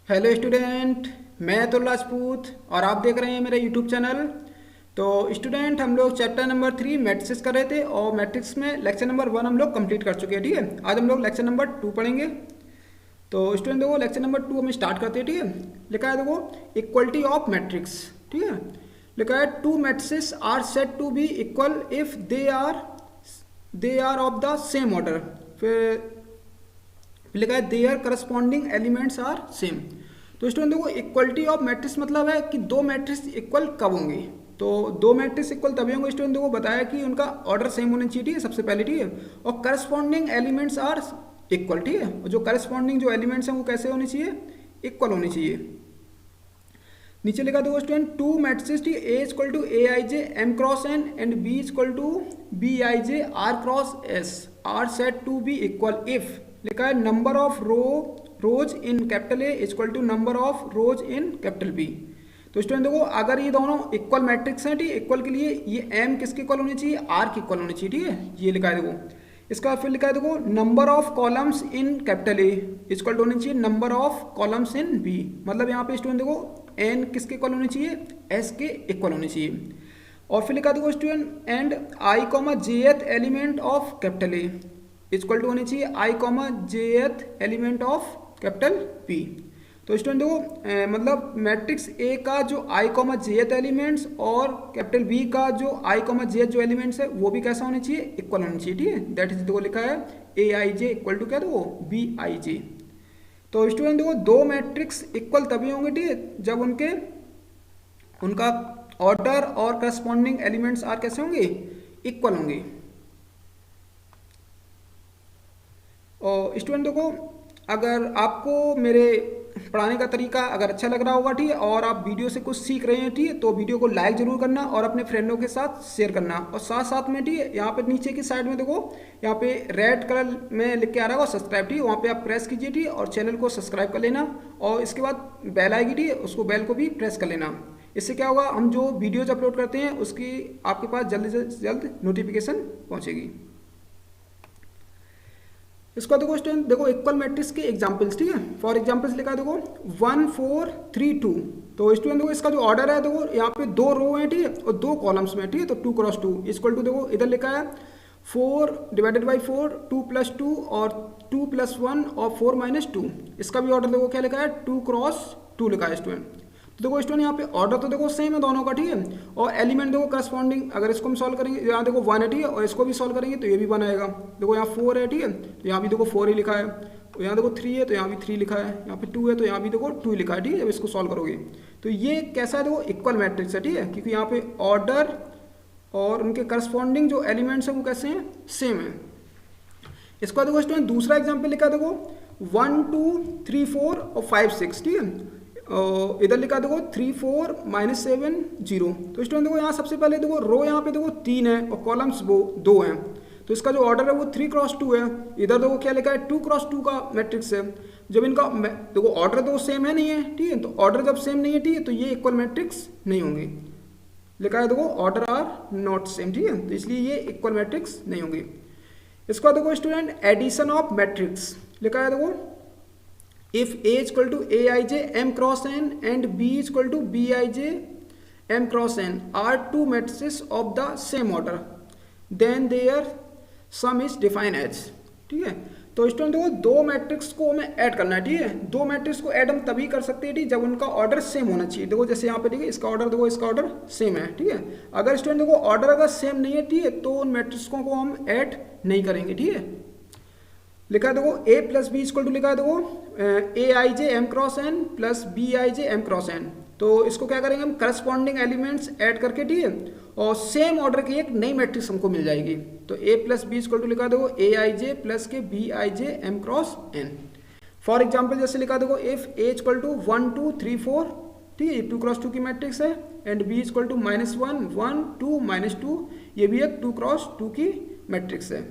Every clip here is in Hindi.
हेलो स्टूडेंट, मैं अतुल राजपूत और आप देख रहे हैं मेरा यूट्यूब चैनल। तो स्टूडेंट, हम लोग चैप्टर नंबर 3 मैट्रिक्स कर रहे थे और मैट्रिक्स में लेक्चर नंबर 1 हम लोग कंप्लीट कर चुके हैं। ठीक है, आज हम लोग लेक्चर नंबर 2 पढ़ेंगे। तो स्टूडेंट देखो, लेक्चर नंबर 2 हम स्टार्ट करते हैं। ठीक है, लिखा है देखो इक्वलिटी ऑफ मैट्रिक्स। ठीक है, लिखा है two matrix are said to be equal if they are of the same order. फिर लिखा है their corresponding elements are same. तो स्टूडेंट देखो, इक्वलिटी ऑफ मैट्रिक्स मतलब है कि दो मैट्रिक्स इक्वल कब होंगे। तो दो मैट्रिक्स इक्वल तभी होंगे स्टूडेंट, देखो बताया कि उनका ऑर्डर सेम होना चाहिए। ठीक है, सबसे पहले। ठीक है, और करस्पॉन्डिंग एलिमेंट्स आर इक्वल। ठीक है, और जो करस्पॉन्डिंग जो एलिमेंट्स हैं वो कैसे होने चाहिए, इक्वल होने चाहिए। नीचे लिखा देखो student, two matrix A equal to A I J M cross N and B equal to b I j r cross s are said to be equal if. लिखा है number of rows in capital A equal to number of rows in capital B. तो स्टूडेंट देखो, अगर ये दोनों इक्वल मैट्रिक्स हैं, ठीक, इक्वल के लिए ये एम किसके इक्वल होनी चाहिए, आर के इक्वल होनी चाहिए। ठीक है, ये लिखा है देखो। इसका फिर लिखा है देखो, number of columns in capital A equal to होनी चाहिए number of columns in B. मतलब यहाँ पे स्टूडेंट देखो, एन किसके इक्वल होनी चाहिए, एस के इक्वल होनी चाहिए। और फिर लिखा देखो student, and i comma jth element of capital A equal to होनी चाहिए i comma jth element of capital B. तो स्टूडेंट देखो, मतलब मैट्रिक्स ए का जो आई कॉमा जेथ एलिमेंट्स और कैपिटल बी का जो आई कॉमा जेथ जो एलिमेंट्स है वो भी कैसा होना चाहिए, इक्वल होना चाहिए। ठीक है, दैट इज देखो लिखा है a I j equal to क्या देखो बी आई जे। तो स्टूडेंट देखो, दो मैट्रिक्स इक्वल तभी होंगे, ठीक है, जब उनका ऑर्डर और करस्पॉन्डिंग एलिमेंट्स आर कैसे होंगे, इक्वल होंगे। और स्टूडेंट देखो, अगर आपको मेरे पढ़ाने का तरीका अगर अच्छा लग रहा होगा, ठीक है, और आप वीडियो से कुछ सीख रहे हैं, ठीक है, तो वीडियो को लाइक जरूर करना और अपने फ्रेंडों के साथ शेयर करना। और साथ साथ में, ठीक है, यहाँ पे नीचे की साइड में देखो, यहाँ पे रेड कलर में लिख के आ रहा होगा सब्सक्राइब, ठीक है, वहाँ पे आप प्रेस कीजिए, ठीक है, और चैनल को सब्सक्राइब कर लेना। और इसके बाद बेल आएगी, ठीक है, उसको बेल को भी प्रेस कर लेना। इससे क्या होगा, हम जो वीडियोज अपलोड करते हैं उसकी आपके पास जल्द से जल्द नोटिफिकेशन पहुँचेगी। इसका देखो स्टूडेंट, देखो इक्वल मैट्रिक्स के एग्जांपल्स, ठीक है, फॉर एग्जांपल्स लिखा है देखो 1 4 3 2। तो स्टूडेंट देखो, इसका जो ऑर्डर है देखो, यहाँ पे दो रो है, ठीक है, और दो कॉलम्स में, ठीक है, तो 2 क्रॉस 2 इक्वल टू देखो इधर लिखा है 4 डिवाइडेड बाई 4 2 प्लस 2 और 2 प्लस 1 और 4 माइनस 2। इसका भी ऑर्डर देखो क्या लिखा है, 2 क्रॉस 2 लिखा है स्टूडेंट। तो देखो स्टूडेंट, यहाँ पे ऑर्डर तो देखो सेम है दोनों का, ठीक है, और एलिमेंट देखो करस्पॉन्डिंग, अगर इसको हम सॉल्व करेंगे, यहाँ देखो 1 है, ठीक है, और इसको भी सॉल्व करेंगे तो ये भी 1 आएगा। देखो यहाँ 4 है, ठीक है, तो यहाँ भी देखो 4 ही लिखा है। तो यहाँ देखो 3 है तो यहाँ भी 3 लिखा है, यहाँ पे 2 है तो यहाँ भी देखो 2 लिखा है, ठीक है, जब इसको सॉल्व करोगे तो ये कैसा है, देखो इक्वल मैट्रिक्स है, ठीक है, क्योंकि यहाँ पे ऑर्डर और उनके करस्पॉन्डिंग जो एलिमेंट्स हैं वो कैसे हैं, सेम है। इसका देखो स्टूडेंट दूसरा एग्जाम्पल लिखा देखो 1 2 3 4 और 5 6, ठीक है, इधर लिखा देखो 3 4 -7 0। तो स्टूडेंट देखो, यहाँ सबसे पहले देखो रो यहाँ पे देखो 3 है और कॉलम्स वो 2 हैं, तो इसका जो ऑर्डर है वो 3 क्रॉस 2 है। इधर देखो क्या लिखा है, 2 क्रॉस 2 का मैट्रिक्स है। जब इनका देखो ऑर्डर तो सेम है नहीं है, ठीक है, तो ऑर्डर जब सेम नहीं है, ठीक है, तो ये इक्वल मैट्रिक्स नहीं होंगे। लिखा है देखो ऑर्डर आर नॉट सेम, ठीक है, तो इसलिए ये इक्वल मैट्रिक्स नहीं होंगे। इसका देखो स्टूडेंट एडिशन ऑफ मैट्रिक्स लिखा है देखो, if A is equal to Aij m cross n and B is equal to Bij m cross n are two matrices of the same order, then their sum is defined as। ठीक है, तो स्टूडेंट देखो दो मैट्रिक्स को हमें ऐड करना है, ठीक है, दो मैट्रिक्स को ऐड हम तभी कर सकते हैं, ठीक, जब उनका ऑर्डर सेम होना चाहिए। देखो जैसे यहाँ पे, ठीक है, इसका ऑर्डर देखो, इसका ऑर्डर सेम है, ठीक है। अगर स्टूडेंट देखो ऑर्डर अगर सेम नहीं है, ठीक है, तो उन मैट्रिक्सों को हम ऐड नहीं करेंगे, ठीक है। लिखा है देखो A plus B equal to लिखा है देखो ए आई जे M cross N plus B आई जे एम क्रॉस एन। तो इसको क्या करेंगे हम, करस्पॉन्डिंग एलिमेंट्स ऐड करके, ठीक है, और सेम ऑर्डर की एक नई मैट्रिक्स हमको मिल जाएगी। तो A plus B equal to लिखा देखो ए आई जे प्लस के B I J M cross n. For example जैसे लिखा देखो इफ ए इक्वल टू 1 2 3 4, ठीक है, ये 2 क्रॉस 2 की मैट्रिक्स है, एंड बी इक्वल टू -1 1 2 -2, ये भी एक 2 क्रॉस 2 की मैट्रिक्स है।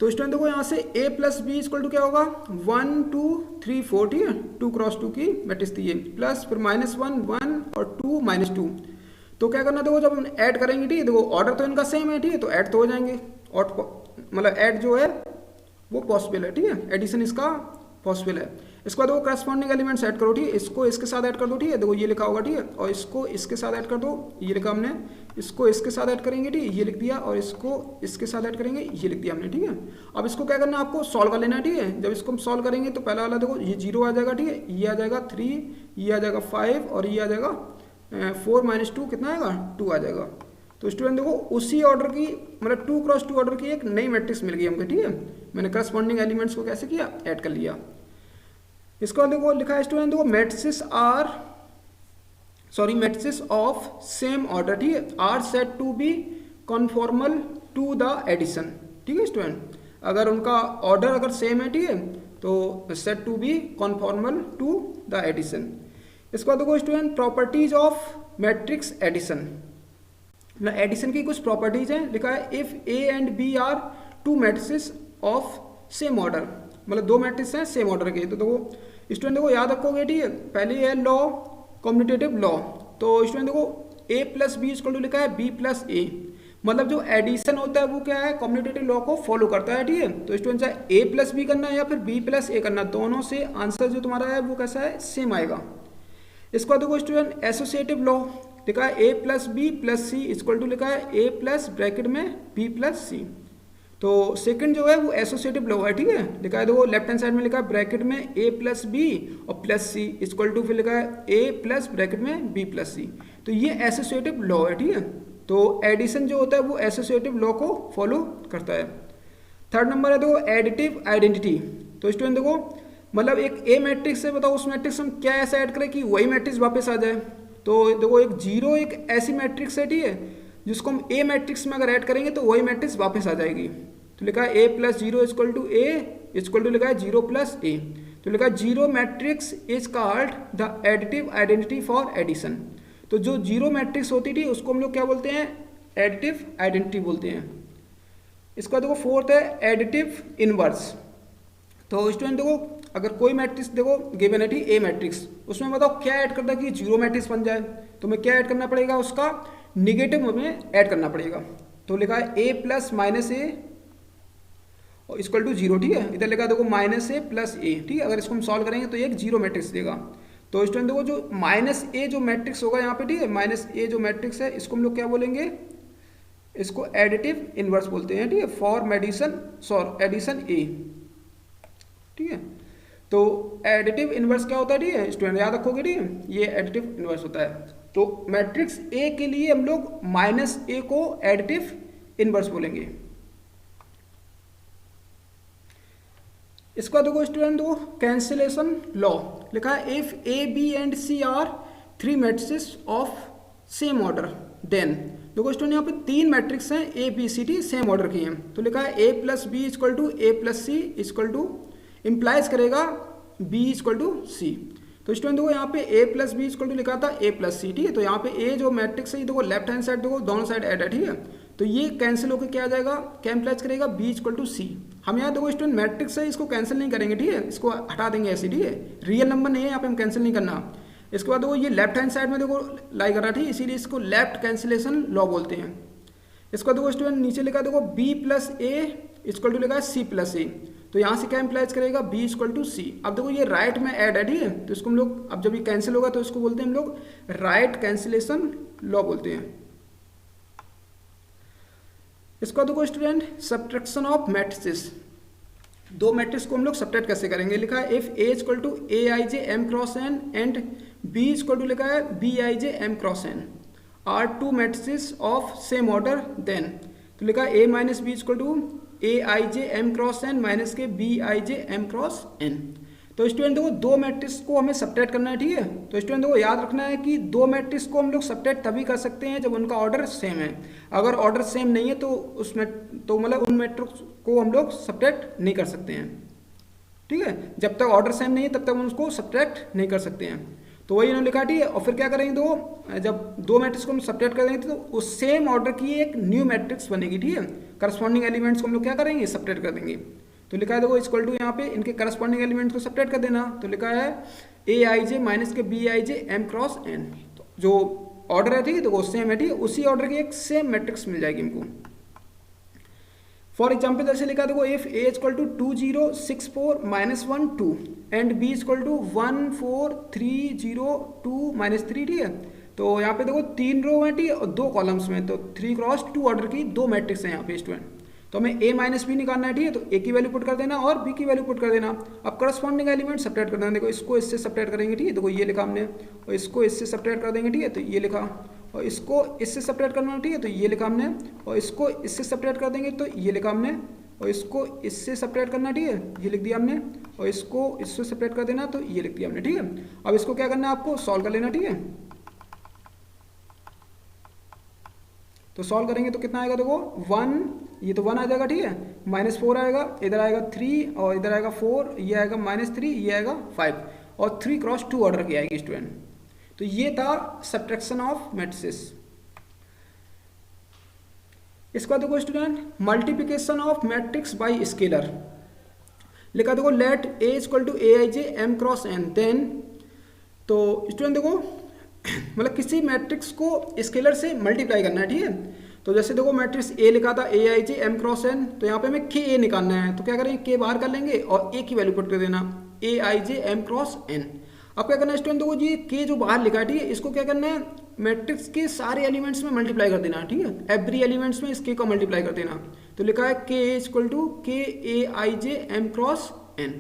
तो स्टूडेंट देखो यहाँ से a plus B equal to क्या होगा, 1 2 3 4, ठीक है, 2 क्रॉस 2 की मैट्रिक्स थी ये, प्लस फिर -1 1 और 2 -2। तो क्या करना, देखो जब हम ऐड करेंगे, ठीक है, देखो ऑर्डर तो इनका सेम है, ठीक है, तो ऐड तो हो जाएंगे, और मतलब ऐड जो है वो पॉसिबल है, ठीक है, एडिशन इसका पॉसिबल है। इसके बाद देखो करस्पॉन्डिंग एलिमेंट्स ऐड करो, ठीक है, इसको इसके साथ ऐड कर दो, ठीक है, देखो ये लिखा होगा, ठीक है, और इसको इसके साथ ऐड कर दो, ये लिखा हमने, इसको इसके साथ ऐड करेंगे, ठीक है, ये लिख दिया, और इसको इसके साथ ऐड करेंगे, ये लिख दिया हमने, ठीक है। अब इसको क्या करना है, आपको सॉल्व कर लेना है, ठीक है। जब इसको हम सॉल्व करेंगे तो पहला वाला देखो ये 0 आ जाएगा, ठीक है, ये आ जाएगा 3, ये आ जाएगा 5, और ये आ जाएगा 4 - 2 कितना आएगा, 2 आ जाएगा। तो स्टूडेंट देखो उसी ऑर्डर की, मतलब 2 क्रॉस 2 ऑर्डर की एक नई मैट्रिक्स मिल गई हमको, ठीक है। मैंने करस्पॉन्डिंग एलिमेंट्स को कैसे किया, ऐड कर लिया। इसको देखो लिखा है स्टूडेंट, देखो मैट्रिसेस ऑफ सेम ऑर्डर, ठीक है, are said to be conformal to the addition, ठीक है स्टूडेंट। अगर उनका ऑर्डर अगर सेम है, ठीक है, तो said to be conformal to the addition. इसके बाद देखो student properties of matrix addition, मतलब एडिशन की कुछ प्रॉपर्टीज हैं। लिखा है if A and B are two matrices of same order, मतलब दो मैट्रिक्स हैं सेम ऑर्डर के। तो देखो स्टूडेंट देखो याद रखोगे, ठीक है, पहले है लॉ, कम्यूटेटिव लॉ। तो स्टूडेंट देखो a plus B equal to लिखा है b प्लस ए, मतलब जो एडिशन होता है वो क्या है, कम्यूटेटिव लॉ को फॉलो करता है, ठीक है। तो स्टूडेंट चाहे a प्लस बी करना है या फिर b प्लस ए करना, दोनों से आंसर जो तुम्हारा है वो कैसा है, सेम आएगा। इसको देखो स्टूडेंट एसोसिएटिव लॉ, लिखा है a plus B plus C equal to लिखा है a प्लस ब्रैकेट में b प्लस सी। तो सेकंड जो है वो एसोसिएटिव लॉ है, ठीक है। लिखा है देखो लेफ्ट हैंड साइड में लिखा है ब्रैकेट में a प्लस बी और प्लस सी इक्वल टू फिर लिखा है a प्लस ब्रैकेट में b प्लस सी। तो ये एसोसिएटिव लॉ है, ठीक है। तो एडिशन जो होता है वो एसोसिएटिव लॉ को फॉलो करता है। थर्ड नंबर है देखो एडिटिव आइडेंटिटी। तो स्टूडेंट देखो मतलब एक ए मैट्रिक्स है, बताओ उस मैट्रिक्स हम क्या ऐसा ऐड करें कि वही मैट्रिक्स वापस आ जाए। तो देखो एक 0 एक ऐसी मैट्रिक्स है, ठीक है, जिसको हम ए मैट्रिक्स में अगर ऐड करेंगे तो वही मैट्रिक्स वापस आ जाएगी। तो लिखा है a plus 0 equal to A equal to लिखा है 0 प्लस ए। तो लिखा है 0 matrix is called the additive identity for addition. तो जो 0 मैट्रिक्स होती थी उसको हम लोग क्या बोलते हैं, एडिटिव आइडेंटिटी बोलते हैं। इसका देखो फोर्थ है एडिटिव इनवर्स। तो स्टूडेंट देखो अगर कोई मैट्रिक्स देखो गिवन है, ठीक, ए मैट्रिक्स, उसमें बताओ क्या ऐड करता है कि 0 मैट्रिक्स बन जाए, तो हमें क्या ऐड करना पड़ेगा, उसका निगेटिव हमें ऐड करना पड़ेगा। तो लिखा है a प्लस माइनस ए और इक्वल टू 0, ठीक है। इधर लिखा देखो माइनस ए प्लस ए, ठीक है। अगर इसको हम सॉल्व करेंगे तो ये एक 0 मैट्रिक्स देगा। तो स्टूडेंट देखो जो माइनस ए जो मैट्रिक्स होगा यहाँ पे, ठीक है, माइनस ए जो मैट्रिक्स है इसको हम लोग क्या बोलेंगे, इसको एडिटिव इनवर्स बोलते हैं, ठीक है, फॉर एडिशन ए, ठीक है। तो एडिटिव इनवर्स क्या होता है, ठीक है स्टूडेंट याद रखोगे, ठीक है, ये एडिटिव इनवर्स होता है। तो मैट्रिक्स ए के लिए हम लोग माइनस ए को एडिटिव इनवर्स बोलेंगे। इसका देखो स्टूडेंट दो कैंसिलेशन लॉ, लिखा है if A B and C are 3 matrices of same order then. देखो स्टूडेंट यहाँ पे 3 मैट्रिक्स हैं A B C D same order की हैं। तो लिखा है a plus B equal to A plus C equal to implies करेगा b इक्वल टू सी। तो स्टूडेंट देखो यहाँ पे a plus B equal to लिखा था a प्लस सी, ठीक है। तो यहाँ पे a जो मैट्रिक्स है ये देखो लेफ्ट हैंड साइड देखो दोनों साइड ऐड है, ठीक है। तो ये कैंसिल होकर क्या आ जाएगा, क्या इम्प्लाइज करेगा b इक्वल टू सी। हम यहाँ देखो स्टूडेंट मैट्रिक्स है इसको कैंसिल नहीं करेंगे, ठीक है, इसको हटा देंगे ऐसे, ठीक है, रियल नंबर नहीं है यहाँ पे हम कैंसिल नहीं करना। इसके बाद देखो ये लेफ्ट हैंड साइड में देखो लाई कर रहा है, ठीक है, इसीलिए इसको लेफ्ट कैंसिलेशन लॉ बोलते हैं। इसका देखो स्टूडेंट नीचे लिखा देखो b plus A equal to लिखा है c प्लस ए। तो यहाँ से क्या इम्प्लाइज करेगा b इक्वल टू सी। अब देखो ये राइट में ऐड है, ठीक है, तो इसको हम लोग अब जब ये कैंसिल होगा तो इसको बोलते हैं हम लोग राइट कैंसिलेशन लॉ बोलते हैं। इसका देखो स्टूडेंट सब्ट्रैक्शन ऑफ मैट्रिसेस, दो मैट्रिक्स को हम लोग सब्ट्रैक्ट कैसे करेंगे। लिखा है if a equal to A I J M cross N and b equal to लिखा है b I J M cross N are 2 matrices of same order then. तो लिखा है a minus B equal to A I J M cross N minus के B I J M cross N. तो स्टूडेंट देखो दो मैट्रिक्स को हमें सब्ट्रैक्ट करना है, ठीक है। तो स्टूडेंट देखो याद रखना है कि दो मैट्रिक्स को हम लोग सब्ट्रैक्ट तभी कर सकते हैं जब उनका ऑर्डर सेम है। अगर ऑर्डर सेम नहीं है तो उसमें तो मतलब उन मैट्रिक्स को हम लोग सब्ट्रैक्ट नहीं कर सकते हैं, ठीक है। जब तक ऑर्डर सेम नहीं है तब तक हम उसको सब्ट्रैक्ट नहीं कर सकते हैं। तो वही इन्होंने लिखा, ठीक है। और फिर क्या करेंगे, दो जब दो मैट्रिक्स को हम सब्ट्रैक्ट करेंगे तो उस सेम ऑर्डर की एक न्यू मैट्रिक्स बनेगी, ठीक है। करस्पॉन्डिंग एलिमेंट्स को हम लोग क्या करेंगे, सब्ट्रैक्ट कर देंगे। तो लिखा है देखो इक्वल टू यहाँ पे इनके करस्पॉन्डिंग एलिमेंट्स को सब्ट्रैक्ट कर देना। तो लिखा है ए आई जे माइनस के B I J M cross N. तो जो ऑर्डर है, ठीक है, तो वो सेम है, ठीक है, उसी ऑर्डर की एक सेम मैट्रिक्स मिल जाएगी हमको। फॉर एग्जाम्पल जैसे लिखा देखो if A equal to 2 0 6 4 -1 2 and B equal to 1 4 3 0 2 -3, ठीक है। तो यहाँ पे देखो 3 रो है, ठीक है, और 2 कॉलम्स में, तो 3 क्रॉस 2 ऑर्डर की 2 मैट्रिक्स हैं यहाँ पे स्टूडेंट। तो हमें a माइनस बी निकालना है, ठीक है, तो a की वैल्यू पुट कर देना और b की वैल्यू पुट कर देना। अब करस्पॉन्डिंग एलिमेंट सब्ट्रैक्ट कर देना। देखो इसको इससे सब्ट्रैक्ट करेंगे, ठीक है, देखो ये लिखा हमने, और इसको इससे सब्ट्रैक्ट कर देंगे, ठीक है, तो ये लिखा, और इसको इससे सब्ट्रैक्ट करना, ठीक है, तो ये लिखा हमने, और इसको इससे सब्ट्रैक्ट कर देंगे तो ये लिखा हमने, और इसको इससे सब्ट्रैक्ट करना, ठीक है, ये लिख दिया हमने, और इसको इससे सब्ट्रैक्ट कर देना तो ये लिख दिया हमने, ठीक है। अब इसको क्या करना है, आपको सॉल्व कर लेना, ठीक है। तो सॉल्व करेंगे तो कितना आएगा, देखो 1, ये तो 1 आ जाएगा, ठीक है, -4 आएगा, इधर आएगा 3 और इधर आएगा 4, ये आएगा -3, ये आएगा 5, और 3 क्रॉस 2 ऑर्डर की आएगी स्टूडेंट। तो ये था सब्ट्रैक्शन ऑफ मैट्रिसेस। इसका देखो student multiplication of matrix by scalar लिखा, देखो let A equal to aij m cross n, then, तो स्टूडेंट देखो मतलब किसी मैट्रिक्स को स्केलर से मल्टीप्लाई करना है, ठीक है। तो जैसे देखो मैट्रिक्स ए लिखा था aij m क्रॉस n, तो यहाँ पे हमें k a निकालना है, तो क्या करेंगे, k बाहर कर लेंगे और a की वैल्यू पुट कर देना, aij m क्रॉस n। अब क्या करना है स्टूडेंट, देखो ये k जो बाहर लिखा है, ठीक है, इसको क्या करना है, मैट्रिक्स के सारे एलिमेंट्स में मल्टीप्लाई कर देना, ठीक है, एवरी एलिमेंट्स में इस k को मल्टीप्लाई कर देना। तो लिखा है k equal to k aij m cross n,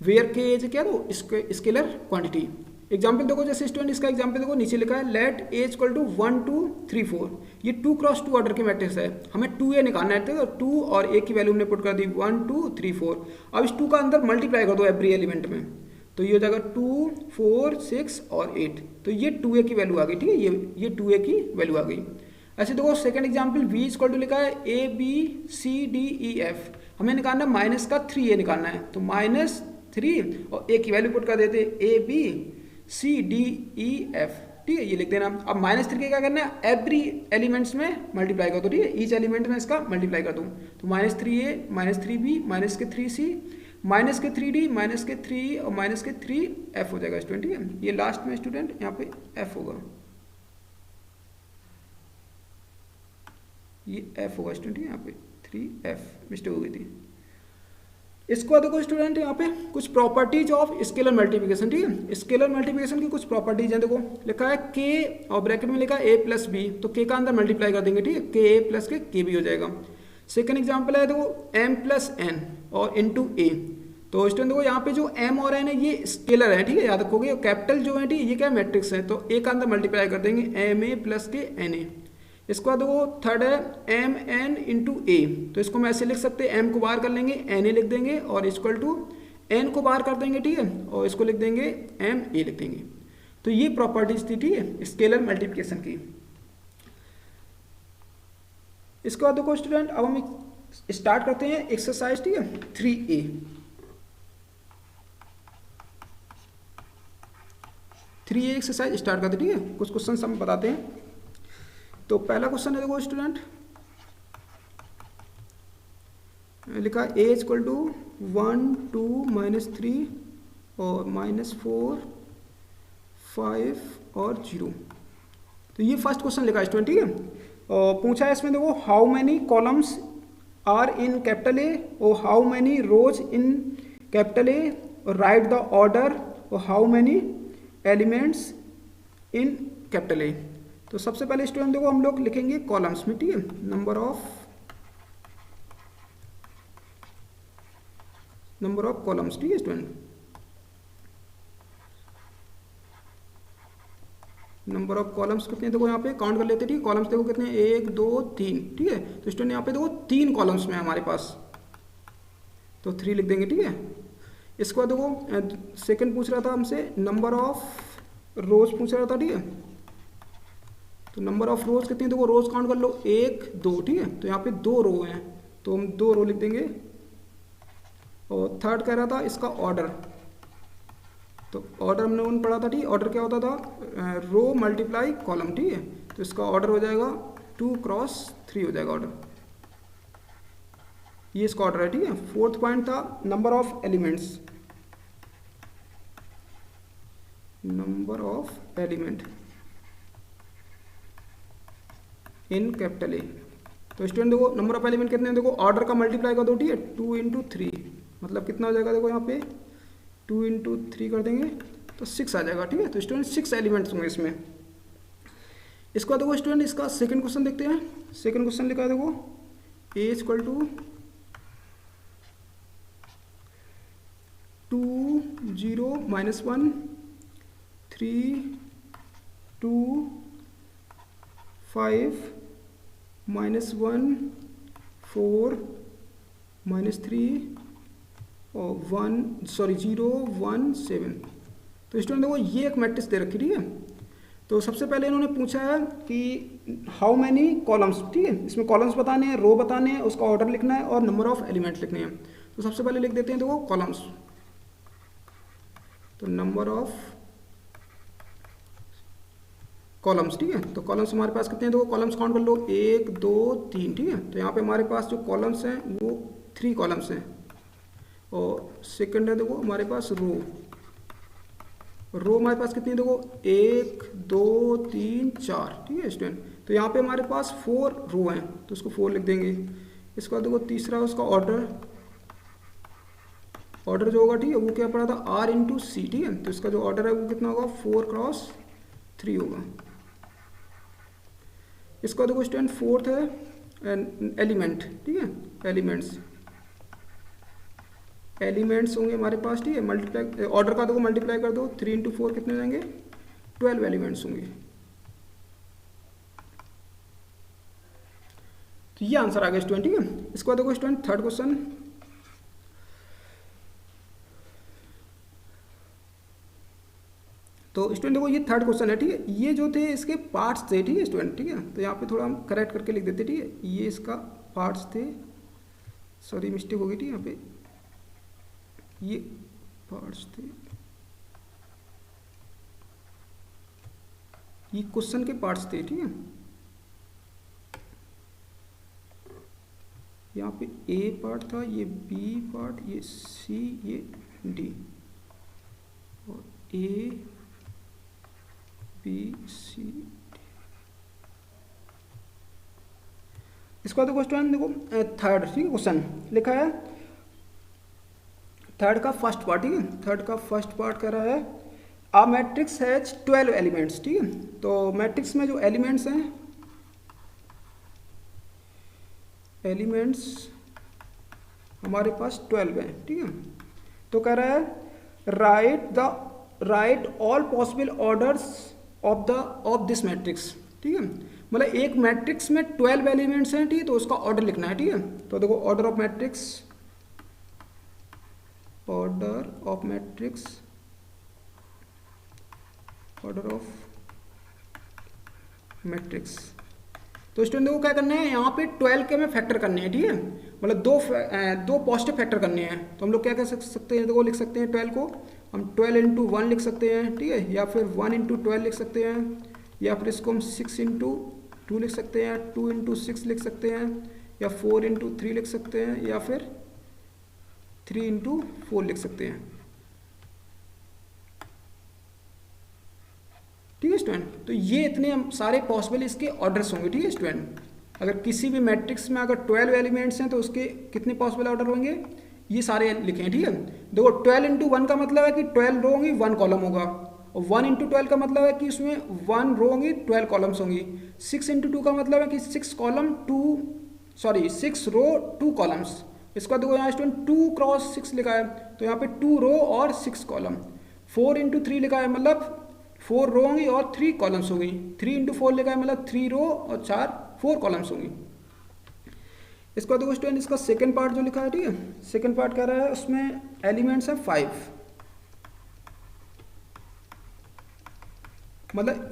where k is क्या, तो स्केलर क्वांटिटी। एग्जाम्पल देखो जैसे स्टूडेंट इसका एग्जाम्पल देखो नीचे लिखा है लेट ए इक्वल टू 1 2 3 4, ये 2 क्रॉस 2 ऑर्डर के मैट्रिक्स है, हमें 2a निकालना है, तो 2 और a की वैल्यू हमने पुट कर दी 1 2 3 4। अब इस 2 का अंदर मल्टीप्लाई कर दो एवरी एलिमेंट में, तो ये हो जाएगा 2 4 6 और 8, तो ये 2a की वैल्यू आ गई, ठीक है, ये 2a की वैल्यू आ गई। ऐसे देखो second example v equal to लिखा है a b c d e f, हमें निकालना है माइनस का 3a निकालना है, तो -3 और a की वैल्यू पुट कर देते a b C D E F, ठीक है, ये लिख देना। अब -3 के क्या करना है, एवरी एलिमेंट्स में मल्टीप्लाई कर दो, ठीक है, ईच एलिमेंट में इसका मल्टीप्लाई कर दूँ, तो -3a -3b -3c -3d -3 और -3f हो जाएगा स्टूडेंट, ठीक है। ये लास्ट में स्टूडेंट यहाँ पे f होगा, ये f होगा स्टूडेंट, यहाँ पे 3f मिस्टेक हो गई थी। इसको देखो स्टूडेंट यहाँ पे कुछ प्रॉपर्टीज ऑफ स्केलर मल्टीप्लिकेशन, ठीक है, स्केलर मल्टीप्लिकेशन की कुछ प्रॉपर्टीज हैं। देखो लिखा है k और ब्रैकेट में लिखा है a प्लस बी, तो k का अंदर मल्टीप्लाई कर देंगे, ठीक है, k a प्लस के भी हो जाएगा। सेकंड एग्जांपल है देखो m प्लस n और इंटू a, तो स्टूडेंट देखो यहाँ पे जो m और n है ये स्केलर है, ठीक है, याद रखोगे। कैपिटल जो है, ठीक है, ये क्या मैट्रिक्स है, तो a का अंदर मल्टीप्लाई कर देंगे ma प्लस के na। इसके बाद देखो थर्ड है एम एन इंटू ए, तो इसको हम ऐसे लिख सकते हैं, एम को बाहर कर लेंगे एन ए लिख देंगे और इक्वल टू एन को बाहर कर देंगे, ठीक है, और इसको लिख देंगे एम ए लिख देंगे। तो ये प्रॉपर्टीज थी, ठीक है, स्केलर मल्टीप्लिकेशन की। इसके बाद देखो स्टूडेंट अब हम स्टार्ट करते हैं एक्सरसाइज, ठीक है, 3A। एक्सरसाइज स्टार्ट करते, ठीक है, कुछ क्वेश्चन हम बताते हैं। तो पहला क्वेश्चन है देखो स्टूडेंट लिखा a इक्वल टू 1 2 -3 और -4 5 और 0। तो ये फर्स्ट क्वेश्चन लिखा है स्टूडेंट, ठीक है, और पूछा है इसमें देखो how many columns are in capital A और how many rows in capital A और राइट द ऑर्डर और how many elements in capital A. तो सबसे पहले स्टूडेंट देखो हम लोग लिखेंगे कॉलम्स में, ठीक है, नंबर ऑफ कॉलम्स, ठीक है स्टूडेंट, नंबर ऑफ कॉलम्स कितने देखो यहाँ पे काउंट कर लेते, ठीक है, कॉलम्स देखो कितने 1 2 3, ठीक है। तो स्टूडेंट यहाँ पे देखो 3 कॉलम्स में हमारे पास, तो 3 लिख देंगे, ठीक है। इसके बाद देखो सेकंड पूछ रहा था हमसे नंबर ऑफ रोज पूछ रहा था, ठीक है, तो नंबर ऑफ रोज कितनी देखो रोज काउंट कर लो 1 2, ठीक है, तो यहाँ पे 2 रो हैं, तो हम 2 रो लिख देंगे। और थर्ड कह रहा था इसका ऑर्डर, तो ऑर्डर हमने उन पढ़ा था, ठीक है, ऑर्डर क्या होता था, रो मल्टीप्लाई कॉलम, ठीक है, तो इसका ऑर्डर हो जाएगा 2 क्रॉस 3 हो जाएगा ऑर्डर, ये इसका ऑर्डर है, ठीक है। फोर्थ पॉइंट था number of elements, number of element in capital A, तो स्टूडेंट देखो नंबर ऑफ एलिमेंट कितने हैं, देखो ऑर्डर का मल्टीप्लाई कर दो, ठीक है, 2 × 3 मतलब कितना हो जाएगा, देखो यहाँ पे 2 × 3 कर देंगे तो 6 आ जाएगा, ठीक है। तो स्टूडेंट 6 एलिमेंट्स होंगे इसमें। इसके बाद देखो स्टूडेंट इसका सेकंड क्वेश्चन देखते हैं। सेकंड क्वेश्चन लिखा है देखो a = 2 0 -1 3 2 5 -1 4 -3 और 0 1 7। तो स्टूडेंट देखो ये एक मैट्रिक्स दे रखी, ठीक है। तो सबसे पहले इन्होंने पूछा है कि हाउ मैनी कॉलम्स, ठीक है, इसमें कॉलम्स बताने हैं, रो बताने हैं, उसका ऑर्डर लिखना है और नंबर ऑफ एलिमेंट्स लिखने हैं। तो सबसे पहले लिख देते हैं देखो कॉलम्स। तो नंबर ऑफ कॉलम्स, ठीक है। तो कॉलम्स हमारे पास कितने हैं, देखो कॉलम्स काउंट कर लो 1 2 3, ठीक है। तो यहाँ पे हमारे पास जो कॉलम्स हैं वो 3 कॉलम्स हैं और सेकंड है देखो हमारे पास रो हमारे पास कितनी है, देखो 1 2 3 4, ठीक है स्टूडेंट। तो यहाँ पे हमारे पास 4 रो हैं तो उसको 4 लिख देंगे। इसके बाद देखो तीसरा उसका ऑर्डर जो होगा, ठीक है, वो क्या पड़ा था R × C, ठीक है। तो इसका जो ऑर्डर है वो कितना होगा 4 × 3 होगा। इसका देखो स्टूडेंट फोर्थ है एलिमेंट, ठीक है, एलिमेंट्स होंगे हमारे पास, ठीक है। मल्टीप्लाई ऑर्डर का देखो मल्टीप्लाई कर दो 3 × 4 कितने जाएंगे 12 एलिमेंट्स होंगे। तो ये आंसर आ गया स्टूडेंट, ठीक है। इसके बाद देखो स्टूडेंट थर्ड क्वेश्चन। तो स्टूडेंट देखो ये थर्ड क्वेश्चन है, ठीक है। ये जो थे इसके पार्ट्स थे, ठीक है स्टूडेंट, ठीक है। तो यहाँ पे थोड़ा हम करेक्ट करके लिख देते, ठीक है। ये इसका पार्ट्स थे, सॉरी मिस्टेक हो गई थी यहाँ पे, ये पार्ट्स थे, ये क्वेश्चन के पार्ट्स थे, ठीक है। यहाँ पे A पार्ट था, ये B पार्ट, ये C, ये D और A B C D। इसका तो क्वेश्चन देखो थर्ड, ठीक है, क्वेश्चन लिखा है थर्ड का फर्स्ट पार्ट, ठीक है। थर्ड का फर्स्ट पार्ट कह रहा है अ मैट्रिक्स हैज 12 एलिमेंट्स, ठीक है। तो मैट्रिक्स में जो एलिमेंट्स हैं, एलिमेंट्स हमारे पास 12 हैं, ठीक है। तो कह रहा है right all possible orders of this matrix, ठीक है। मतलब एक मैट्रिक्स में 12 एलिमेंट्स हैं, ठीक है, तो उसका ऑर्डर लिखना है, ठीक है। तो देखो ऑर्डर ऑफ मैट्रिक्स। तो स्टूडेंट देखो क्या करना है, यहाँ पे 12 के में फैक्टर करने हैं, ठीक है। मतलब दो पॉजिटिव फैक्टर करने हैं। तो हम लोग क्या कर सकते हैं, देखो लिख सकते हैं 12 को हम 12 × 1 लिख सकते हैं, ठीक है, या फिर 1 × 12 लिख सकते हैं, या फिर इसको हम 6 × 2 लिख सकते हैं, 2 × 6 लिख सकते हैं, या 4 × 3 लिख सकते हैं, या फिर 3 × 4 लिख सकते हैं, ठीक है स्टूडेंट। तो ये इतने सारे पॉसिबल इसके ऑर्डर्स होंगे, ठीक है स्टूडेंट। अगर किसी भी मैट्रिक्स में अगर 12 एलिमेंट्स हैं तो उसके कितने पॉसिबल ऑर्डर होंगे, ये सारे लिखे हैं, ठीक है। देखो 12 × 1 का मतलब है कि 12 रो होंगी 1 कॉलम होगा, और 1 × 12 का मतलब है कि इसमें 1 रो होंगी 12 कॉलम्स होंगी। 6 × 2 का मतलब है कि 6 रो 2 कॉलम्स। इसका देखो यहाँ स्टूडेंट 2 × 6 लिखा है, तो यहाँ पे 2 रो और 6 कॉलम। 4 × 3 लिखा है, मतलब 4 रो होंगी और 3 कॉलम्स होंगी। 3 × 4 लिखा है, मतलब 3 रो और 4 कॉलम्स होंगी। इसका देखो स्टूडेंट इसका सेकंड पार्ट जो लिखा है, ठीक है, सेकंड पार्ट कह रहा है उसमें एलिमेंट्स है 5, मतलब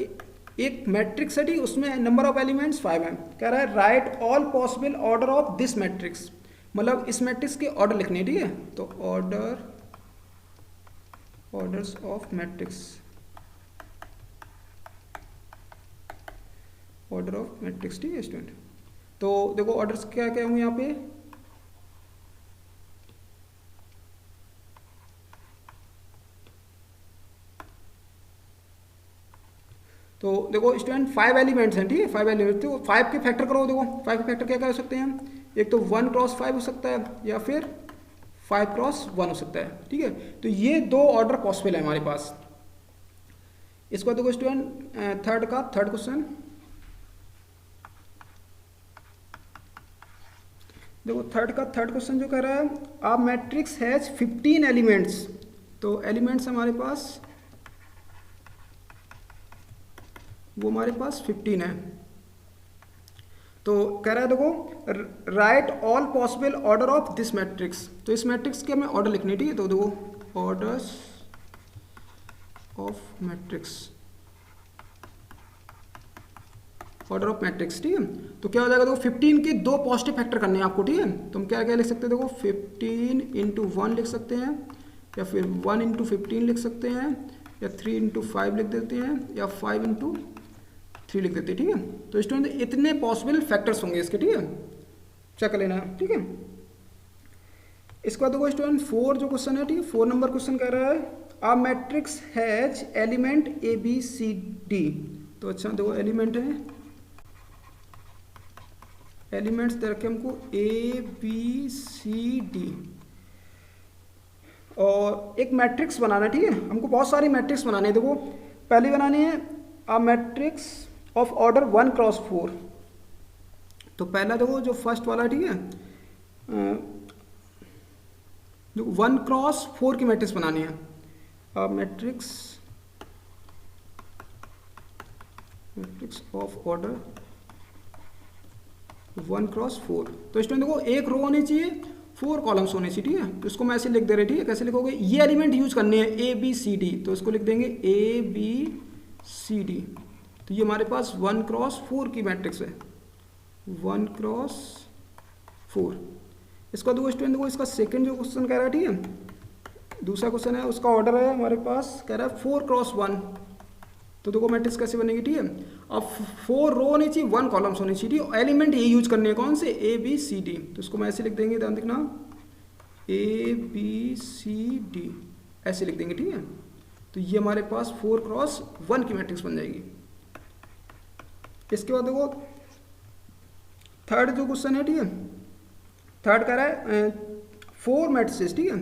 एक मैट्रिक्स है, ठीक, उसमें नंबर ऑफ एलिमेंट्स 5 हैं। कह रहा है right all possible order of this matrix, मतलब इस मैट्रिक्स के ऑर्डर लिखने हैं, ठीक है। तो orders of matrix, order of matrix, ठीक है स्टूडेंट। तो देखो ऑर्डर्स क्या क्या होंगे यहाँ पे, तो देखो स्टूडेंट 5 एलिमेंट्स हैं, ठीक है, 5 एलिमेंट्स, तो 5 के फैक्टर करो। देखो 5 के फैक्टर क्या क्या हो सकते हैं, एक तो 1 क्रॉस 5 हो सकता है या फिर 5 क्रॉस 1 हो सकता है, ठीक है। तो ये दो ऑर्डर पॉसिबल है हमारे पास। इसको देखो स्टूडेंट थर्ड क्वेश्चन, देखो थर्ड क्वेश्चन जो कह रहा है, आ मैट्रिक्स हैज 15 एलिमेंट्स। तो एलिमेंट्स हमारे पास, वो हमारे पास 15 है। तो कह रहा है देखो right all possible order of this matrix. तो इस मैट्रिक्स के हमें ऑर्डर लिखनी, ठीक है। तो देखो orders of matrix, order of matrix, ठीक है। तो क्या हो जाएगा, देखो 15 के दो पॉजिटिव फैक्टर करने हैं आपको, ठीक है। तो हम क्या क्या लिख सकते हैं, देखो 15 इंटू 1 लिख सकते हैं, या फिर 1 इंटू 15 लिख सकते हैं, या 3 इंटू 5 लिख देते हैं, या 5 इंटू 3 लिख देते हैं, ठीक है। तो स्टूडेंट इतने पॉसिबल फैक्टर्स होंगे इसके, ठीक है, चेक कर लेना, ठीक है। इसके बाद देखो स्टूडेंट 4 जो क्वेश्चन है, ठीक है, 4 नंबर क्वेश्चन कह रहा है a matrix has element A B C D. तो अच्छा देखो एलिमेंट है, एलिमेंट्स दे रखे हमको ए बी सी डी, और एक मैट्रिक्स बनाना है, ठीक है। हमको बहुत सारी मैट्रिक्स बनानी है। देखो पहली बनानी है a matrix of order 1 cross 4। तो पहला देखो जो फर्स्ट वाला, ठीक है, 1 क्रॉस 4 की मैट्रिक्स बनानी है। Matrix of order 1 cross 4। तो स्टूडेंट देखो एक रो होनी चाहिए, 4 कॉलम्स होने चाहिए, ठीक है। तो इसको मैं ऐसे लिख दे रहे, ठीक है। कैसे लिखोगे, ये एलिमेंट यूज करने हैं ए बी सी डी, तो इसको लिख देंगे ए बी सी डी। तो ये हमारे पास 1 क्रॉस 4 की मैट्रिक्स है, 1 क्रॉस 4। इसका देखो स्टूडेंट, देखो इसका सेकंड जो क्वेश्चन कह रहा है, ठीक है, दूसरा क्वेश्चन है, उसका ऑर्डर है हमारे पास, कह रहा है 4 क्रॉस 1। तो देखो मैट्रिक्स कैसे बनेगी, ठीक है। अब 4 रो होनी चाहिए, 1 कॉलम्स होनी चाहिए, एलिमेंट ये यूज करने हैं कौन से, ए बी सी डी। तो इसको मैं ऐसे लिख देंगे, ध्यान देखना, ए बी सी डी ऐसे लिख देंगे, ठीक है। तो ये हमारे पास 4 क्रॉस 1 की मैट्रिक्स बन जाएगी। इसके बाद देखो थर्ड जो क्वेश्चन है, ठीक है, थर्ड कह रहा है 4 मैट्रिसेस, ठीक है,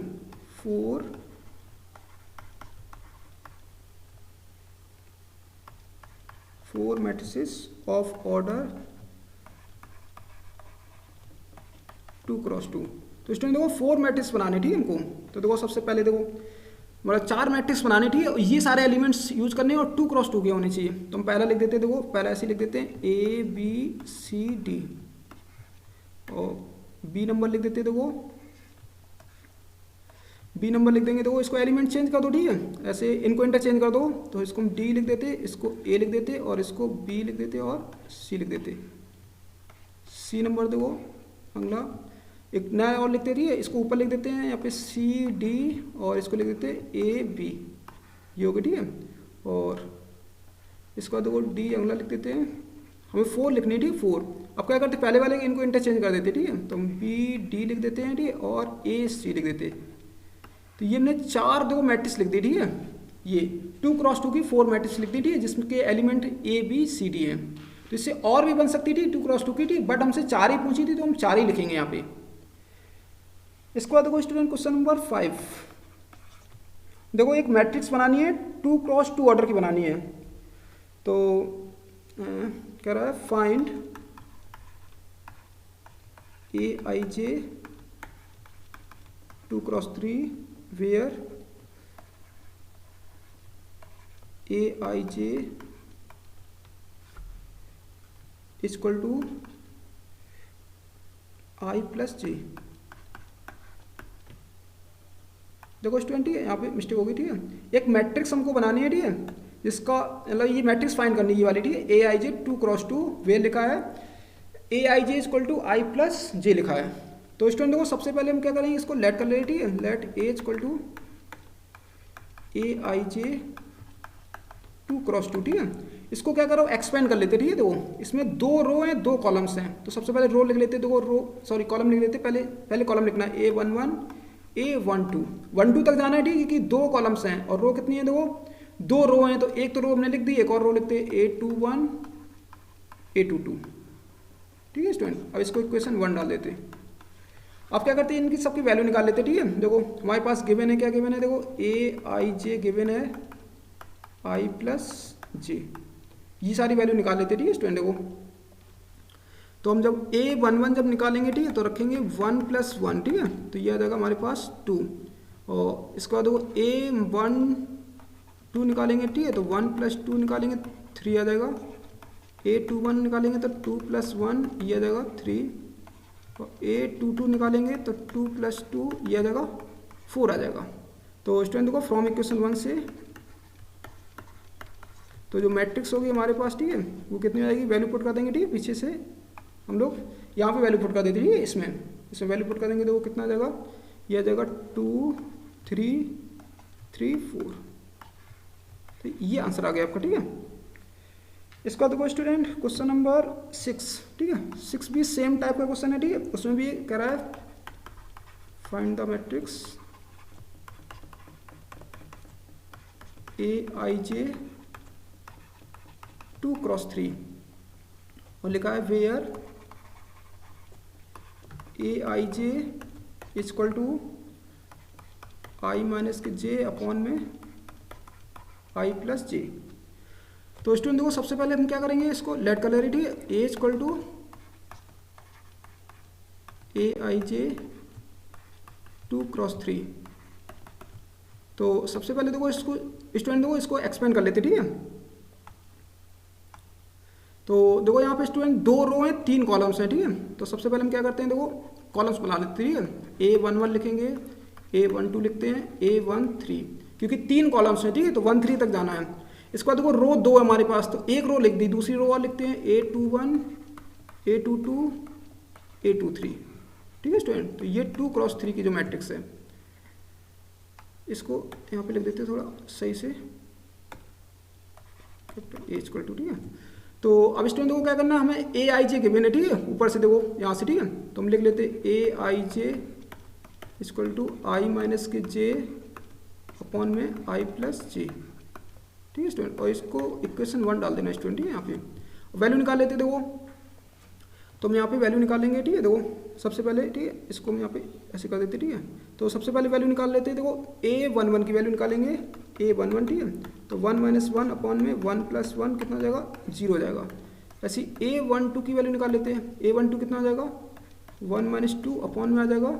4 मैट्रिसेस ऑफ ऑर्डर 2 क्रॉस 2। तो स्टूडेंट देखो 4 मैट्रिक्स बनाने, ठीक है हमको। तो देखो सबसे पहले देखो मतलब 4 मैट्रिक्स बनाने, ठीक है, ये सारे एलिमेंट्स यूज करने हैं और 2 क्रॉस 2 के होने चाहिए। तो हम पहला लिख देते हैं, देखो पहला ऐसे लिख देते हैं ए बी सी डी, और बी नंबर लिख देते हैं, देखो बी नंबर लिख देंगे। देखो इसको एलिमेंट चेंज कर दो, ठीक है, ऐसे इनको इंटरचेंज कर दो। तो इसको हम डी लिख देते, इसको ए लिख देते, और इसको बी लिख देते और सी लिख देते। सी नंबर देखो अगला एक नया और लिख देती है, इसको ऊपर लिख देते हैं यहाँ पे सी डी, और इसको लिख देते हैं ए बी, ये हो गया, ठीक है। और इसका देखो डी अगला लिख देते हैं, हमें 4 लिखनी है, ठीक है, 4। अब क्या करते हैं, पहले वाले इनको इंटरचेंज कर देते, ठीक है। तो हम बी डी लिख देते हैं, ठीक है, और ए सी लिख देते हैं। तो ये हमने 4 दो मैट्रिक्स लिख दी, ठीक है, ये 2 क्रॉस 2 की 4 मैट्रिक्स लिख दी, ठीक है, जिसके element A B C D है। तो इससे और भी बन सकती थी 2 क्रॉस 2 की, ठीक, बट हमसे 4 ही पूछी थी, तो हम 4 ही लिखेंगे यहाँ पे। इसके बाद देखो स्टूडेंट क्वेश्चन नंबर 5, देखो एक मैट्रिक्स बनानी है 2 क्रॉस 2 ऑर्डर की बनानी है। तो कह रहा है find a I j 2 cross 3 where a I j equal to i plus j. देखो स्टूडेंट, ठीक है, यहाँ पे मिस्टेक होगी, ठीक है। एक मैट्रिक्स हमको बनानी है, ठीक है, जिसका मतलब ये मैट्रिक्स फाइंड करनी है, ये वाली, ठीक है, a I j 2 cross 2 where लिखा है, a I j equal to i plus जे लिखा है। तो स्टूडेंट देखो सबसे पहले हम क्या करेंगे, इसको लेट कर लेंगे, ठीक है, let A equal to A I j 2 cross 2, ठीक है। इसको क्या करो, एक्सपेंड कर लेते, ठीक है। देखो इसमें 2 रो हैं, 2 कॉलम्स हैं। तो सबसे पहले रो लिख लेते, देखो रो सॉरी कॉलम लिख लेते, पहले कॉलम लिखना है A11 A12 1 2 तक जाना है, ठीक है, कि 2 कॉलम्स हैं, और रो कितनी है, देखो दो रो हैं तो एक तो रो हमने लिख दी, एक और रो लिखते हैं A21 A22, ठीक है स्टूडेंट। अब इसको इक्वेशन 1 डाल देते हैं। अब क्या करते हैं, इनकी सबकी वैल्यू निकाल लेते हैं, ठीक है। देखो हमारे पास गिवन है, क्या गिवन है, देखो AIJ गिवन है I प्लस जे, ये सारी वैल्यू निकाल लेते हैं, ठीक है स्टूडेंट। देखो तो हम जब A11 जब निकालेंगे, ठीक है, तो रखेंगे 1 + 1, ठीक है, तो ये आ जाएगा हमारे पास 2। और इसके बाद देखो A12 निकालेंगे, ठीक है, तो 1 + 2 निकालेंगे 3 आ जाएगा। A21 निकालेंगे तो 2 + 1 ये आ जाएगा 3। और A22 निकालेंगे तो 2 + 2 ये आ जाएगा 4 आ जाएगा। तो स्टूडेंट देखो फ्रॉम इक्वेशन 1 से तो जो मैट्रिक्स होगी हमारे पास, ठीक है, वो कितनी आएगी, वैल्यू पुट कर देंगे, ठीक है, पीछे से हम लोग यहाँ पे वैल्यू पुट कर देते हैं, इसमें वैल्यू पुट कर देंगे तो वो कितना आ जाएगा, ये आ जाएगा 2 3 3 4। तो ये आंसर आ गया आपका, ठीक है। इसका देखो स्टूडेंट क्वेश्चन नंबर 6, ठीक है, 6 भी सेम टाइप का क्वेश्चन है, ठीक है। उसमें भी कह रहा है फाइंड द मैट्रिक्स AIJ 2 × 3 और लिखा है where AIJ = I - J upon में I + J। तो स्टूडेंट देखो सबसे पहले हम क्या करेंगे, इसको लेट कर ले रही, ठीक है, A = AIJ 2 × 3। तो सबसे पहले देखो इसको स्टूडेंट देखो इसको एक्सपेंड कर लेते, ठीक है। तो देखो यहाँ पे स्टूडेंट 2 रो हैं 3 कॉलम्स हैं, ठीक है। तो सबसे पहले हम क्या करते हैं, देखो कॉलम्स बना लेते हैं, ठीक है। A11 लिखेंगे, A12 लिखते हैं, A13, क्योंकि 3 कॉलम्स हैं, ठीक है, तो 13 तक जाना है। इसके बाद देखो रो 2 है हमारे पास, तो एक रो लिख दी, दूसरी रो और लिखते हैं A21 A22 A23, ठीक है स्टूडेंट। तो ये 2 × 3 की जो मैट्रिक्स है, इसको यहाँ पे लिख देते हैं थोड़ा सही से, A = 2, ठीक है। तो अब स्टूडेंट को क्या करना है, हमें AIJ गिवन है, ठीक है, ऊपर से देखो यहाँ से, ठीक है, तो हम लिख लेते हैं AIJ = I - J अपॉन में I + J, ठीक है स्टूडेंट। और इसको इक्वेशन 1 डाल देना स्टूडेंट, ठीक है। यहाँ पे वैल्यू निकाल लेते हैं, देखो तो हम यहाँ पे वैल्यू निकालेंगे, ठीक है। देखो सबसे पहले, ठीक है, इसको हम यहाँ पे ऐसे कर देते, ठीक है। तो सबसे पहले वैल्यू निकाल लेते हैं, देखो A11 की वैल्यू निकालेंगे, A11, ठीक है, तो 1 - 1 अपॉन में 1 + 1 कितना हो जाएगा, 0 हो जाएगा। ऐसे A12 की वैल्यू निकाल लेते हैं, A12 कितना हो जाएगा, 1 - 2 अपॉन में आ जाएगा,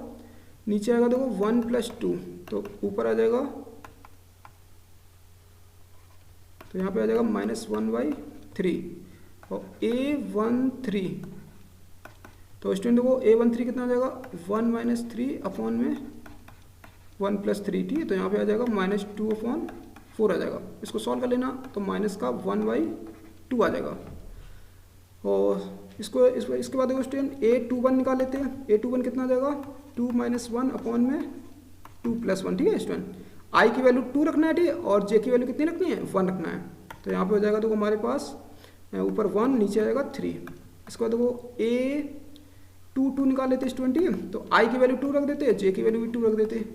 नीचे आएगा देखो 1 + 2, तो ऊपर आ जाएगा, तो यहाँ पे आ जाएगा -1/3। और A13, तो स्टूडेंट देखो A13 कितना आ जाएगा, 1 - 3 अपॉन में 1 + 3, ठीक है, तो यहाँ पे आ जाएगा -2/4 आ जाएगा। इसको सॉल्व कर लेना, तो -1/2 आ जाएगा। और इसके बाद देखो स्टूडेंट A21 निकाल लेते हैं, A21 कितना आ जाएगा, 2 - 1 अपॉन में 2 + 1, ठीक है स्टूडेंट। I की वैल्यू 2 रखना है, ठीक है, और J की वैल्यू कितनी रखनी है, 1 रखना है। तो यहाँ पे हो जाएगा देखो हमारे पास ऊपर 1, नीचे आ जाएगा 3। इसके बाद देखो A22 निकाल लेते हैं स्टूडेंट, ठीक है, तो I की वैल्यू 2 रख देते हैं, J की वैल्यू भी 2 रख देते हैं,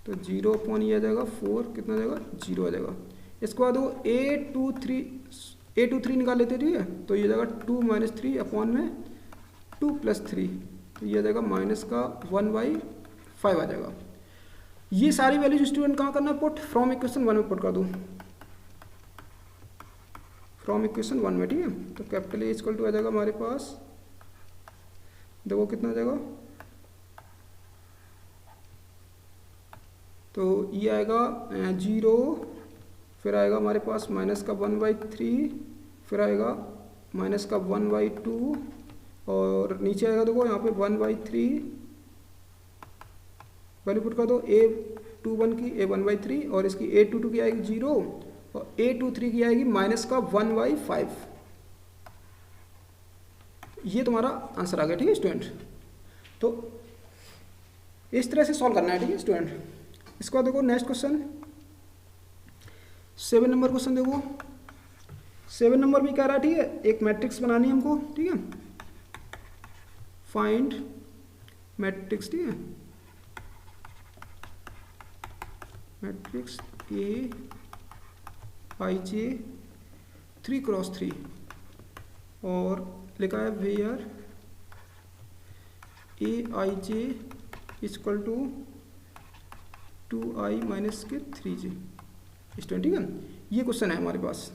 तो 0 अपॉन ये आ जाएगा 4, कितना आ जाएगा, 0 आ जाएगा। इसके बाद वो A23 निकाल लेते हैं, ठीक है, तो ये जाएगा 2 - 3 अपॉन में 2 + 3, तो ये आ जाएगा -1/5 आ जाएगा। ये सारी वैल्यूज स्टूडेंट कहाँ करना है, पुट फ्रॉम इक्वेशन 1 में पुट कर दूँ, फ्रॉम इक्वेशन 1 में, ठीक है। तो कैपिटल A = आ जाएगा हमारे पास, देखो कितना आ जाएगा, तो ये आएगा 0, फिर आएगा हमारे पास -1/3, फिर आएगा -1/2, और नीचे आएगा देखो यहाँ पे 1/3, वैल्यू पुट कर दो A21 की, A1/3, और इसकी A22 की आएगी 0, और A23 की आएगी -1/5। ये तुम्हारा आंसर आ गया, ठीक है स्टूडेंट। तो इस तरह से सॉल्व करना है, ठीक है स्टूडेंट। इसके बाद देखो नेक्स्ट क्वेश्चन 7 नंबर क्वेश्चन देखो, 7 नंबर भी कह रहा है, ठीक है, एक मैट्रिक्स बनानी है हमको, ठीक है, फाइंड मैट्रिक्स, ठीक है, matrix A I J 3x3 और लिखा है where a I j equal to 2i minus के 3j स्टूडेंट, ठीक है। ये क्वेश्चन है हमारे पास।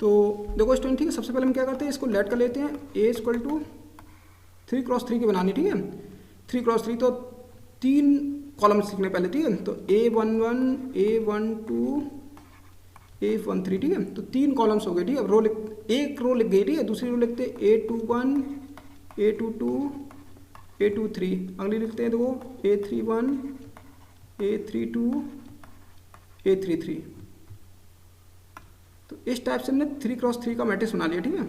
तो देखो स्टूडेंट, ठीक है, सबसे पहले हम क्या करते हैं, इसको लेट कर लेते हैं। ए इक्वल टू 3x3 की बनानी, ठीक है। 3x3 तो 3 कॉलम्स लिखने पहले, ठीक है। तो A11 A12 A13, ठीक है। तो 3 कॉलम्स हो गए, ठीक है। एक रो लिख गई, ठीक है। दूसरी रो लिखते हैं A21 A22 A23, अगली लिखते हैं देखो A31 A32 A33। तो इस टाइप से हमने 3x3 का मैट्रिक्स बना लिया, ठीक है।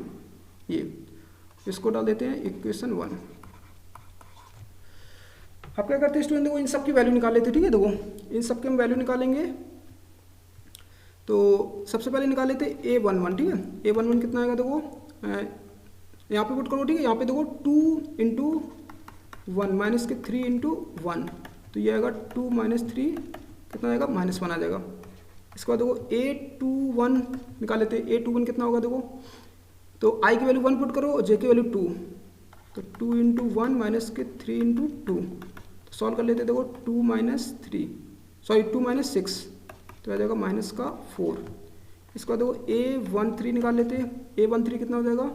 ये इसको डाल देते हैं इक्वेशन 1। आप क्या करते हैं स्टूडेंट, देखो इन सब की वैल्यू निकाल लेते हैं, ठीक है। देखो इन सब की हम वैल्यू निकालेंगे। तो सबसे पहले निकाल लेते हैं A11, ठीक है। A11 कितना आएगा, देखो यहाँ पे पुट करो, ठीक है। यहाँ पे देखो 2 इंटू 1 माइनस के 3 इंटू 1, तो ये आएगा 2 माइनस 3 कितना आएगा, -1 आ जाएगा। इसके बाद देखो A21 निकाल लेते हैं। A21 कितना होगा, देखो तो i की वैल्यू 1 पुट करो और j की वैल्यू 2, तो 2 इंटू 1 माइनस के 3 इंटू 2, तो सॉल्व कर लेते हैं। देखो 2 माइनस 6, तो आ जाएगा -4। इसके बाद देखो A13 निकाल लेते हैं। A13 कितना हो जाएगा,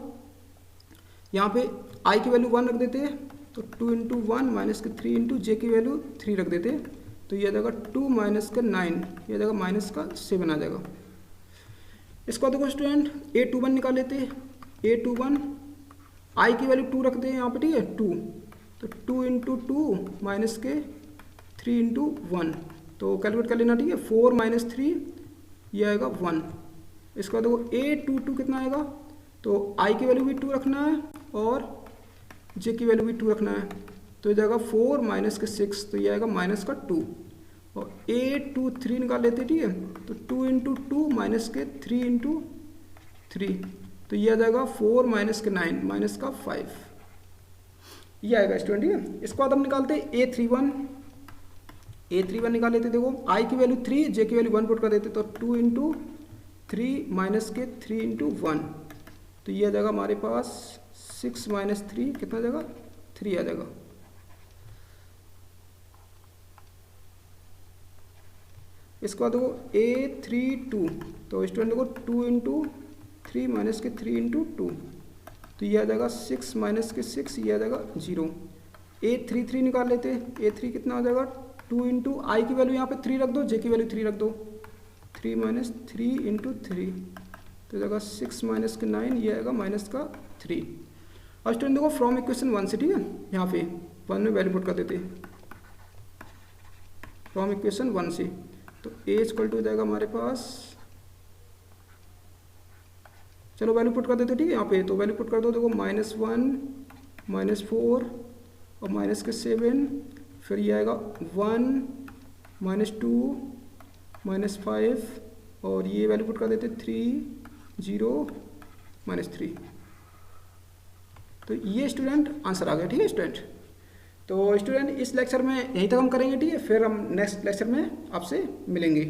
यहाँ पे i की वैल्यू 1 रख देते हैं, तो 2 इंटू 1 माइनस के 3 इंटू j की वैल्यू 3 रख देते हैं, तो ये आ जाएगा 2 माइनस का 9, ये आ जाएगा -7 आ जाएगा। इसके बाद देखो स्टूडेंट A21 निकाल लेते हैं। A21 i की वैल्यू 2 रखते हैं यहाँ पे, ठीक है, 2, तो 2 इंटू 2 माइनस के 3 इंटू 1, तो कैलकुलेट कर लेना, ठीक है। 4 माइनस 3 ये आएगा 1। इसके बाद देखो A22 कितना आएगा, तो i की वैल्यू भी 2 रखना है और j की वैल्यू भी 2 रखना है, तो ये जाएगा 4 माइनस के 6, तो ये आएगा -2। और A23 निकाल लेते हैं, ठीक है। तो 2 इंटू 2 माइनस के 3 इंटू 3, तो ये आ जाएगा 4 माइनस के 9 -5, ये आएगा स्टूडेंट, ठीक है। इसके बाद हम निकालते हैं A31 निकाल लेते हैं। देखो i की वैल्यू 3 j की वैल्यू 1 पुट कर देते, तो 2 इंटू 3 माइनस के 3 इंटू 1, तो ये आ जाएगा हमारे पास 6 माइनस 3 कितना आ जाएगा, 3 आ जाएगा। इसके बाद देखो A32, तो स्टूडेंट देखो 2 इंटू 3 माइनस के 3 इंटू 2, तो ये आ जाएगा 6 माइनस के 6, ये आ जाएगा 0। A33 निकाल लेते हैं। A3 कितना हो जाएगा, 2 इंटू आई की वैल्यू यहाँ पे 3 रख दो, j की वैल्यू 3 रख दो, 3 माइनस 3 इंटू 3, तो जाएगा 6 माइनस के 9, ये आएगा -3। और स्टूडेंट देखो फ्रॉम इक्वेशन 1 से, ठीक है, यहाँ पे 1 में वैल्यू पुट कर देते हैं फ्रॉम इक्वेशन 1 से, तो a इक्वल टू हो जाएगा हमारे पास, चलो वैल्यू पुट कर देते, ठीक है। यहाँ पे तो वैल्यू पुट कर दो, देखो -1 -4 और माइनस के 7, फिर ये आएगा 1 -2 -5 और ये वैल्यू पुट कर देते 3 0 -3, तो ये स्टूडेंट आंसर आ गया, ठीक है स्टूडेंट। तो स्टूडेंट इस लेक्चर में यहीं तक हम करेंगे, ठीक है। फिर हम नेक्स्ट लेक्चर में आपसे मिलेंगे।